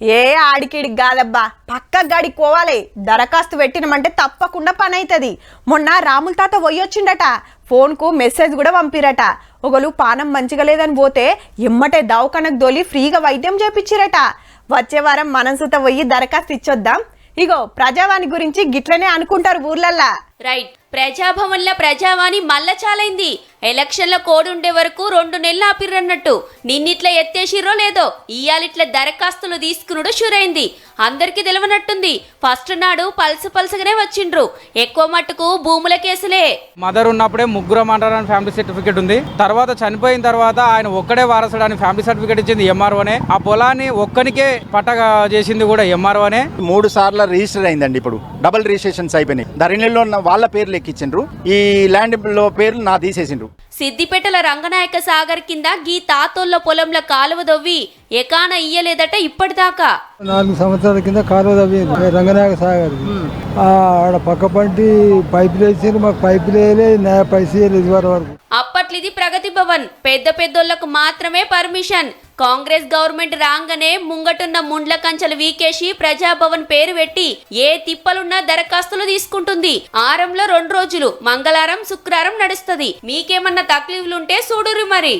ఏ ఆడికిడికి కాదబ్బా, పక్క గాడికి పోవాలి. దరఖాస్తు పెట్టినమంటే తప్పకుండా పని అవుతుంది. మొన్న రాముల తాత పోయొచ్చిండట, ఫోన్కు మెసేజ్ కూడా పంపిరట. ఒకరు పానం మంచిగా లేదని పోతే ఎమ్మటే దవాఖానకు దోలి ఫ్రీగా వైద్యం చేపించిరట. వచ్చే వారం మనసుతో పోయి దరఖాస్తు ఇచ్చొద్దాం. ఇగో ప్రజావాణి గురించి గిట్లనే అనుకుంటారు ఊర్లల్లా. రైట్, ప్రజాభవన్ల ప్రజావాణి మళ్ళా చాలైంది. ఎలక్షన్ల కోడ్ ఉండే వరకు 2 నెలలు ఆపిర్రన్నట్టు. నిన్నిట్లా ఎత్తేసిర్రో లేదో ఇయ్యాలిట్ల దరఖాస్తులు తీసుకునుడు షురైంది. అందరికి తెలవనట్టుంది. ఫస్ట్ నాడు పల్సగానే వచ్చిండ్రు. ఎక్కువ మట్టుకు భూముల కేసులే. మదర్ ఉన్నప్పుడే ముగ్గురం అంటారని ఫ్యామిలీ సర్టిఫికేట్ ఉంది. తర్వాత చనిపోయిన తర్వాత ఆయన ఒక్కడే వారసుడు అని ఫ్యామిలీ సర్టిఫికేట్ ఇచ్చింది ఎంఆర్ఓనే. ఆ పొలాన్ని ఒక్కనికే పట్టగా చేసింది కూడా ఎంఆర్ఓనే. 3 సార్లు రిజిస్టర్ అయిందండి. ఇప్పుడు డబుల్ రిజిస్ట్రేషన్స్ అయిపోయినాయి. ధరణిలో ఉన్న వాళ్ళ పేర్లు ఎక్కించిండ్రు, ఈ ల్యాండ్ లో పేర్లు నా తీసేసిండ్రు. సిద్దిపేటల రంగనాయక సాగర్ కింద గీ తాతోళ్ల పొలంల కాలువ దొవ్వి ఎకాన ఇయ్యలేదట ఇప్పటిదాకా. 4 సంవత్సరాల కింద కాలువ తవ్వింది రంగనాయక సాగర్. ఆడ పక్క పంటి పైపులు వేసారు, మాకు పైపులు వేయలే, పైసలు వేయలేదు వరకు. అప్పట్లిది ప్రగతి భవన్, పెద్దోళ్లకు మాత్రమే పర్మిషన్. కాంగ్రెస్ గవర్నమెంట్ రాగానే ముంగటున్న ముండ్ల కంచెలు వీకేసి ప్రజాభవన్ పేరు పెట్టి ఏ తిప్పలున్నా దరఖాస్తులు తీసుకుంటుంది. ఆరంలో 2 రోజులు, మంగళవారం శుక్రవారం నడుస్తుంది. మీకేమన్నా తక్లీఫ్లుంటే చూడుర్రి మరి.